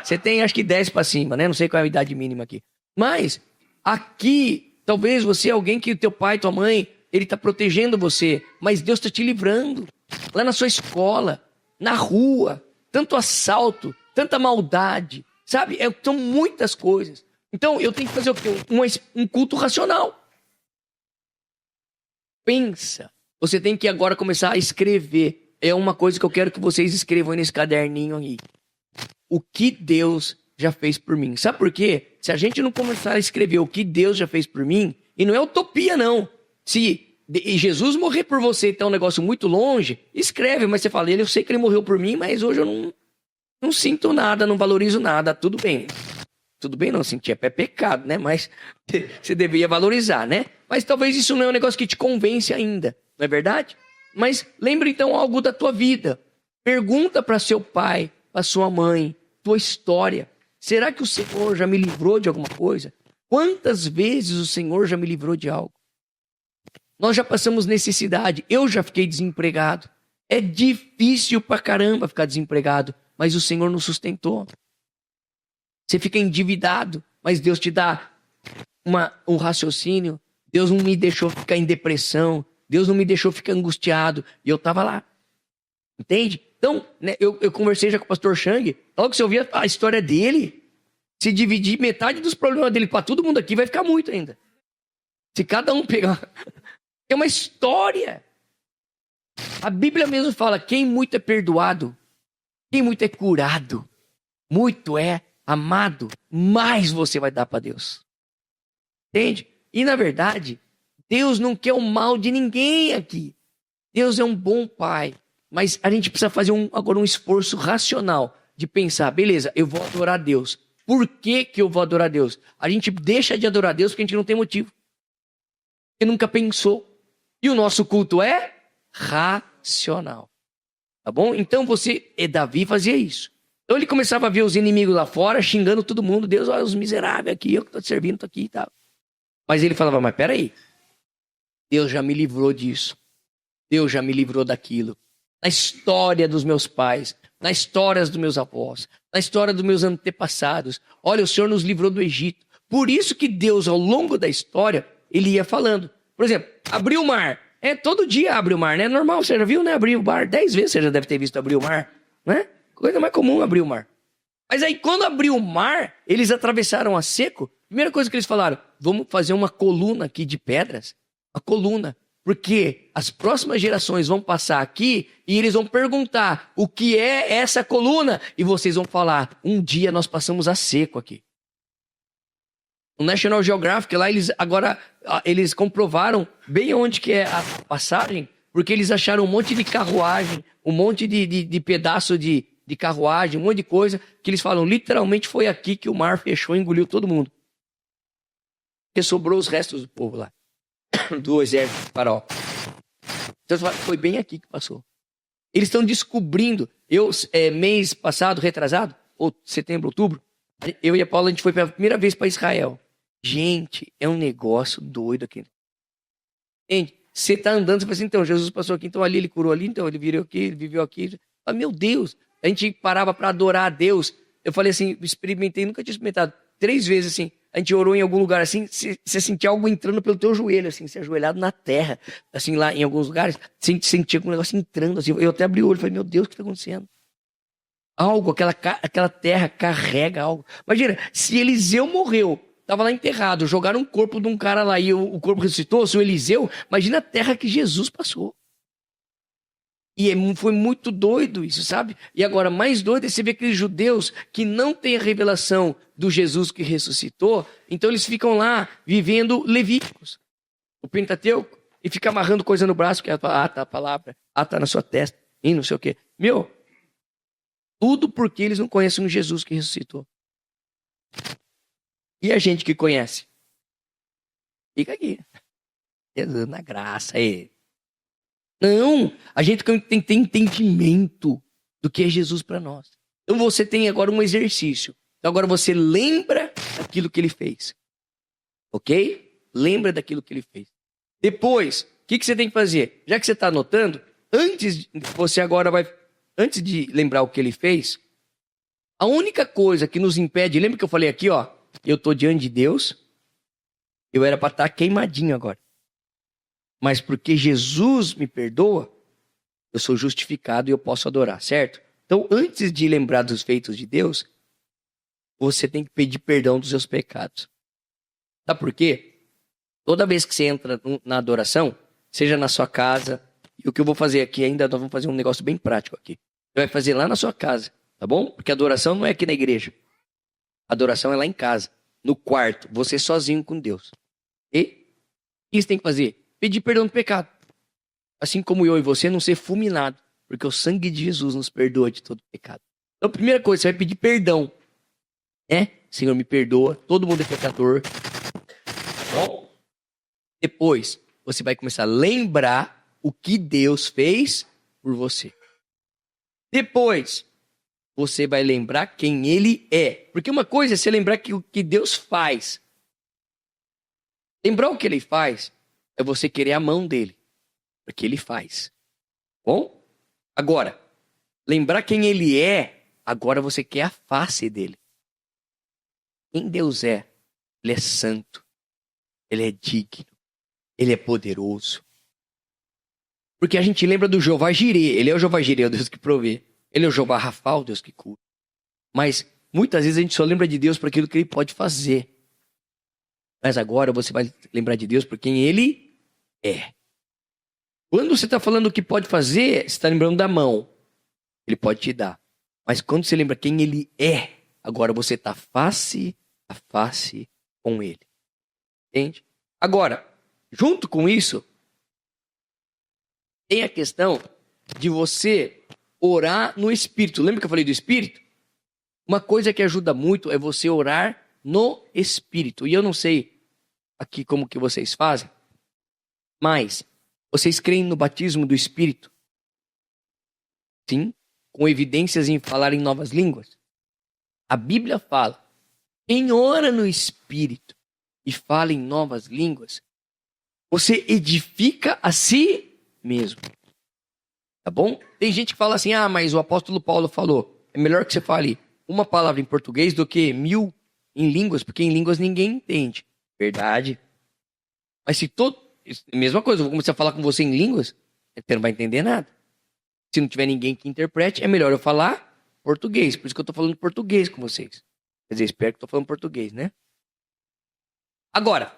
Você tem acho que 10 para cima, né? Não sei qual é a idade mínima aqui. Mas aqui, talvez você é alguém que teu pai, tua mãe, ele está protegendo você. Mas Deus está te livrando. Lá na sua escola, na rua, tanto assalto, tanta maldade. Sabe? São muitas coisas. Então eu tenho que fazer o quê? Um culto racional. Pensa. Você tem que agora começar a escrever. É uma coisa que eu quero que vocês escrevam nesse caderninho aí. O que Deus já fez por mim. Sabe por quê? Se a gente não começar a escrever o que Deus já fez por mim, e não é utopia não. Se Jesus morrer por você e tá um negócio muito longe, escreve, mas você fala, eu sei que ele morreu por mim, mas hoje eu não sinto nada, não valorizo nada, tudo bem. Tudo bem não sentir, é pecado, né? Mas você deveria valorizar, né? Mas talvez isso não é um negócio que te convence ainda, não é verdade? Mas lembra então algo da tua vida. Pergunta para seu pai, para sua mãe, tua história. Será que o Senhor já me livrou de alguma coisa? Quantas vezes o Senhor já me livrou de algo? Nós já passamos necessidade, eu já fiquei desempregado. É difícil pra caramba ficar desempregado, mas o Senhor nos sustentou. Você fica endividado, mas Deus te dá um raciocínio. Deus não me deixou ficar em depressão. Deus não me deixou ficar angustiado. E eu estava lá. Entende? Então, né, eu conversei já com o pastor Chang. Logo que você ouvir a história dele, se dividir metade dos problemas dele para todo mundo aqui, vai ficar muito ainda. Se cada um pegar... É uma história. A Bíblia mesmo fala, quem muito é perdoado, quem muito é curado, muito é amado, mais você vai dar para Deus. Entende? E na verdade, Deus não quer o mal de ninguém aqui. Deus é um bom pai. Mas a gente precisa fazer agora um esforço racional de pensar, beleza, eu vou adorar a Deus. Por que eu vou adorar a Deus? A gente deixa de adorar a Deus porque a gente não tem motivo. Porque nunca pensou. E o nosso culto é racional. Tá bom? Então Davi fazia isso. Então ele começava a ver os inimigos lá fora, xingando todo mundo. Deus, olha os miseráveis aqui, eu que estou te servindo, estou aqui e tal. Mas ele falava, mas peraí. Deus já me livrou disso. Deus já me livrou daquilo. Na história dos meus pais, na história dos meus avós, na história dos meus antepassados. Olha, o Senhor nos livrou do Egito. Por isso que Deus, ao longo da história, ele ia falando. Por exemplo, abriu o mar. Todo dia abre o mar, né? Normal, você já viu, né? Abrir o mar 10 vezes, você já deve ter visto abrir o mar, né? Coisa mais comum abrir o mar. Mas aí, quando abriu o mar, eles atravessaram a seco. Primeira coisa que eles falaram, vamos fazer uma coluna aqui de pedras. Uma coluna. Porque as próximas gerações vão passar aqui e eles vão perguntar o que é essa coluna. E vocês vão falar, um dia nós passamos a seco aqui. O National Geographic, lá eles comprovaram bem onde que é a passagem, porque eles acharam um monte de carruagem, um monte de pedaço de carruagem, um monte de coisa, que eles falam, literalmente foi aqui que o mar fechou e engoliu todo mundo. Porque sobrou os restos do povo lá. Do exército de Faraó. Então foi bem aqui que passou. Eles estão descobrindo. Mês passado, retrasado, ou setembro, outubro, eu e a Paula, a gente foi pela primeira vez para Israel. Gente, é um negócio doido aqui. Gente, você tá andando, você fala assim, então, Jesus passou aqui, então ali ele curou ali, então ele virou aqui, ele viveu aqui. Ah, meu Deus, a gente parava para adorar a Deus. Eu falei assim, experimentei, nunca tinha experimentado. 3 vezes assim, a gente orou em algum lugar assim, você sentia algo entrando pelo teu joelho, assim, você ajoelhado na terra, assim, lá em alguns lugares, você sentia um negócio entrando, assim, eu até abri o olho e falei, meu Deus, o que está acontecendo? Algo, aquela terra carrega algo. Imagina, se Eliseu morreu, estava lá enterrado, jogaram um corpo de um cara lá e o corpo ressuscitou, se o Eliseu, imagina a terra que Jesus passou. E foi muito doido isso, sabe? E agora, mais doido é você ver aqueles judeus que não têm a revelação do Jesus que ressuscitou, então eles ficam lá vivendo Levíticos, o Pentateuco, e ficam amarrando coisa no braço, que tá a palavra, tá na sua testa, e não sei o quê. Tudo porque eles não conhecem o Jesus que ressuscitou. E a gente que conhece? Fica aqui. Jesus na graça aí. Não, a gente tem que ter entendimento do que é Jesus para nós. Então você tem agora um exercício. Então agora você lembra daquilo que ele fez. Ok? Lembra daquilo que ele fez. Depois, o que você tem que fazer? Já que você está anotando, antes de lembrar o que ele fez, a única coisa que nos impede, lembra que eu falei aqui, ó, eu estou diante de Deus, eu era para estar queimadinho agora. Mas porque Jesus me perdoa, eu sou justificado e eu posso adorar, certo? Então, antes de lembrar dos feitos de Deus, você tem que pedir perdão dos seus pecados. Sabe por quê? Toda vez que você entra na adoração, seja na sua casa, e o que eu vou fazer aqui ainda, nós vamos fazer um negócio bem prático aqui. Você vai fazer lá na sua casa, tá bom? Porque a adoração não é aqui na igreja. A adoração é lá em casa, no quarto, você sozinho com Deus. E o que você tem que fazer? Pedir perdão do pecado. Assim como eu e você não ser fulminado. Porque o sangue de Jesus nos perdoa de todo pecado. Então, a primeira coisa, você vai pedir perdão. Senhor, me perdoa. Todo mundo é pecador. Bom, depois, você vai começar a lembrar o que Deus fez por você. Depois, você vai lembrar quem Ele é. Porque uma coisa é você lembrar o que Deus faz. Lembrar o que Ele faz é você querer a mão dele, porque ele faz. Bom? Agora, lembrar quem ele é, agora você quer a face dele. Quem Deus é? Ele é santo, ele é digno, ele é poderoso. Porque a gente lembra do Jeová Jireh, ele é o Jeová Jireh, o Deus que provê. Ele é o Jeová Rafa, o Deus que cura. Mas muitas vezes a gente só lembra de Deus por aquilo que ele pode fazer. Mas agora você vai lembrar de Deus por quem ele é. Quando você está falando o que pode fazer, você está lembrando da mão. Ele pode te dar. Mas quando você lembra quem ele é, agora você está face a face com ele. Entende? Agora, junto com isso, tem a questão de você orar no Espírito. Lembra que eu falei do Espírito? Uma coisa que ajuda muito é você orar no Espírito. E eu não sei aqui como que vocês fazem, mas vocês creem no batismo do Espírito? Sim, com evidências em falar em novas línguas. A Bíblia fala, quem ora no Espírito e fala em novas línguas, você edifica a si mesmo. Tá bom? Tem gente que fala assim, mas o apóstolo Paulo falou, é melhor que você fale uma palavra em português do que 1000 em línguas, porque em línguas ninguém entende. Verdade. Mas se todo... Mesma coisa, eu vou começar a falar com você em línguas, você não vai entender nada. Se não tiver ninguém que interprete, é melhor eu falar português. Por isso que eu tô falando português com vocês. Quer dizer, espero que eu tô falando português, né? Agora,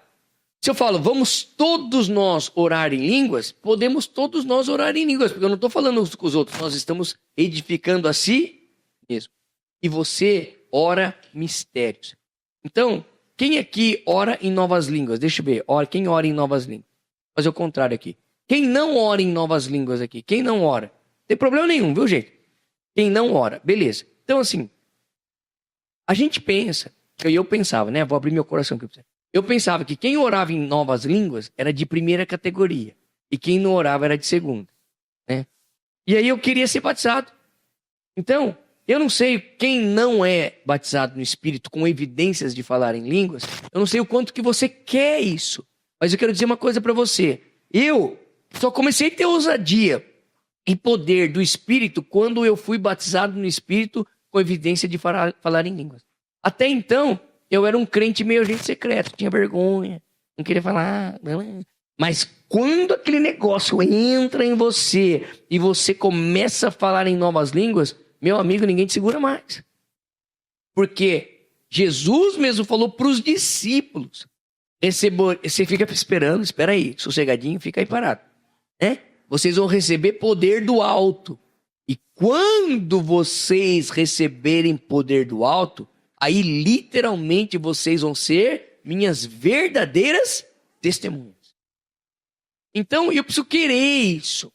se eu falo, vamos todos nós orar em línguas, podemos todos nós orar em línguas, porque eu não estou falando com os outros, nós estamos edificando a si mesmo. E você ora mistérios. Então, quem aqui ora em novas línguas? Deixa eu ver, quem ora em novas línguas? Vou fazer o contrário aqui. Quem não ora em novas línguas aqui? Quem não ora? Não tem problema nenhum, viu, gente? Quem não ora, beleza. Então, assim, a gente pensa, eu pensava, né? Vou abrir meu coração aqui para você. Eu pensava que quem orava em novas línguas era de primeira categoria. E quem não orava era de segunda. Né? E aí eu queria ser batizado. Então, eu não sei quem não é batizado no Espírito com evidências de falar em línguas. Eu não sei o quanto que você quer isso. Mas eu quero dizer uma coisa para você. Eu só comecei a ter ousadia e poder do Espírito quando eu fui batizado no Espírito com evidência de falar em línguas. Até então... eu era um crente meio agente secreto, tinha vergonha, não queria falar. Mas quando aquele negócio entra em você e você começa a falar em novas línguas, meu amigo, ninguém te segura mais. Porque Jesus mesmo falou para os discípulos, você fica esperando, espera aí, sossegadinho, fica aí parado. Né? Vocês vão receber poder do alto. E quando vocês receberem poder do alto, aí, literalmente, vocês vão ser minhas verdadeiras testemunhas. Então, eu preciso querer isso.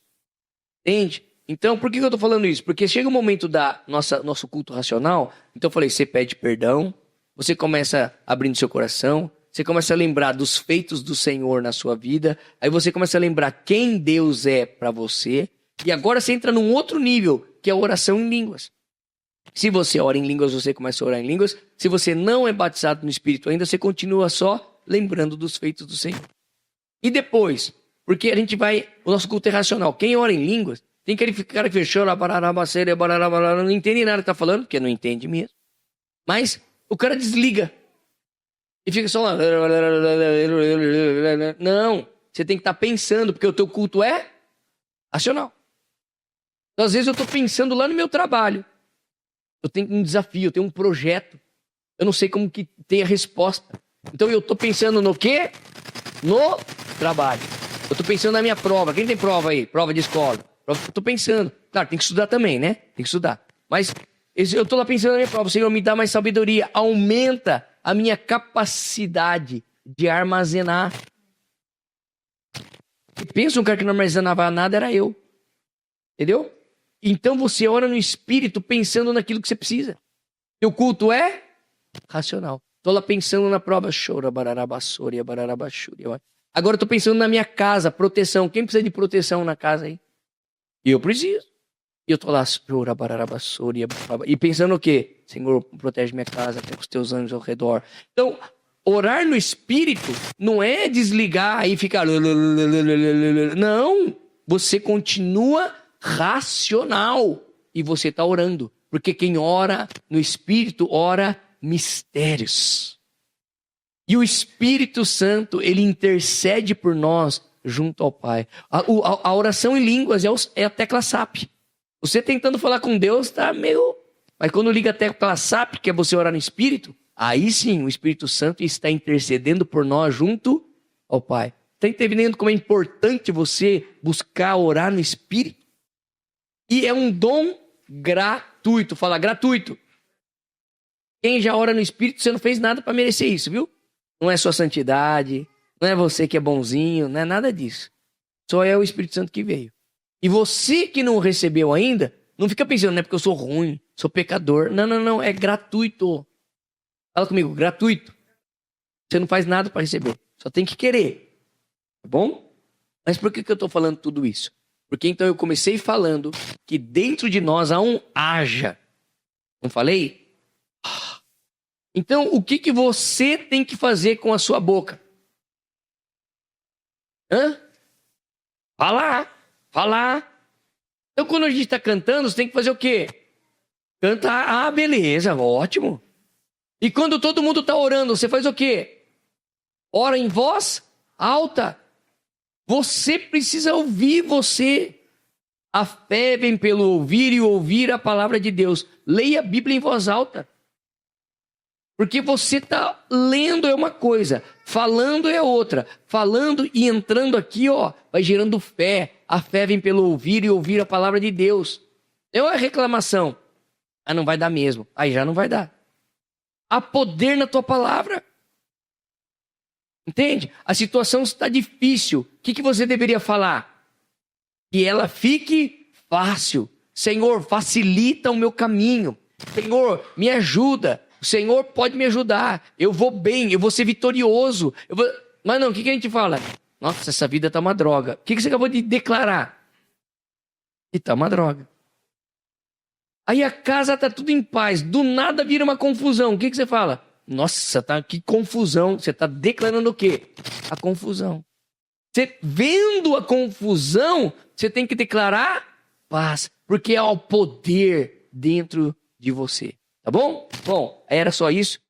Entende? Então, por que eu estou falando isso? Porque chega o momento da nosso culto racional. Então, eu falei, você pede perdão. Você começa abrindo seu coração. Você começa a lembrar dos feitos do Senhor na sua vida. Aí você começa a lembrar quem Deus é para você. E agora você entra num outro nível, que é a oração em línguas. Se você ora em línguas, você começa a orar em línguas. Se você não é batizado no Espírito ainda, você continua só lembrando dos feitos do Senhor. E depois, porque a gente vai... o nosso culto é racional. Quem ora em línguas, tem aquele cara que fechou, não entende nada que está falando, porque não entende mesmo. Mas o cara desliga. E fica só lá. Não, você tem que estar pensando, porque o teu culto é racional. Então, às vezes eu estou pensando lá no meu trabalho. Eu tenho um desafio, eu tenho um projeto. Eu não sei como que tem a resposta. Então eu estou pensando no quê? No trabalho. Eu estou pensando na minha prova. Quem tem prova aí? Prova de escola. Eu estou pensando. Claro, tem que estudar também, né? Tem que estudar. Mas eu estou lá pensando na minha prova. O Senhor me dá mais sabedoria. Aumenta a minha capacidade de armazenar. E pensa um cara que não armazenava nada, era eu. Entendeu? Então você ora no Espírito pensando naquilo que você precisa. Teu culto é racional. Estou lá pensando na prova. Agora estou pensando na minha casa, proteção. Quem precisa de proteção na casa aí? Eu preciso. E eu estou lá e pensando o quê? Senhor, protege minha casa, até com os teus anjos ao redor. Então, orar no Espírito não é desligar e ficar... Não. Você continua racional e você está orando, porque quem ora no Espírito ora mistérios, e o Espírito Santo ele intercede por nós junto ao Pai. A oração em línguas é a tecla SAP. Você tentando falar com Deus está meio... mas quando liga a tecla SAP, que é você orar no Espírito, aí sim o Espírito Santo está intercedendo por nós junto ao Pai. Está entendendo como é importante você buscar orar no Espírito? E é um dom gratuito. Fala, gratuito. Quem já ora no Espírito, você não fez nada para merecer isso, viu? Não é sua santidade, não é você que é bonzinho, não é nada disso. Só é o Espírito Santo que veio. E você que não recebeu ainda, não fica pensando, não é porque eu sou ruim, sou pecador. Não, não, não, é gratuito. Fala comigo, gratuito. Você não faz nada para receber, só tem que querer. Tá bom? Mas por que eu estou falando tudo isso? Porque então eu comecei falando que dentro de nós há um haja. Não falei? Então o que você tem que fazer com a sua boca? Falar. Então, quando a gente está cantando, você tem que fazer o quê? Cantar, ah, beleza, ótimo. E quando todo mundo está orando, você faz o quê? Ora em voz alta. Você precisa ouvir você. A fé vem pelo ouvir e ouvir a palavra de Deus. Leia a Bíblia em voz alta. Porque você está lendo é uma coisa, falando é outra. Falando e entrando aqui, ó, vai gerando fé. A fé vem pelo ouvir e ouvir a palavra de Deus. Não é reclamação. Ah, não vai dar mesmo. Aí já não vai dar. Há poder na tua palavra. Entende? A situação está difícil. O que você deveria falar? Que ela fique fácil. Senhor, facilita o meu caminho. Senhor, me ajuda. O Senhor pode me ajudar. Eu vou bem, eu vou ser vitorioso. Mas não, o que a gente fala? Nossa, essa vida está uma droga. O que você acabou de declarar? Que está uma droga. Aí a casa está tudo em paz. Do nada vira uma confusão. O que você fala? Nossa, que confusão. Você está declarando o quê? A confusão. Você vendo a confusão, você tem que declarar paz. Porque há o poder dentro de você. Tá bom? Bom, era só isso.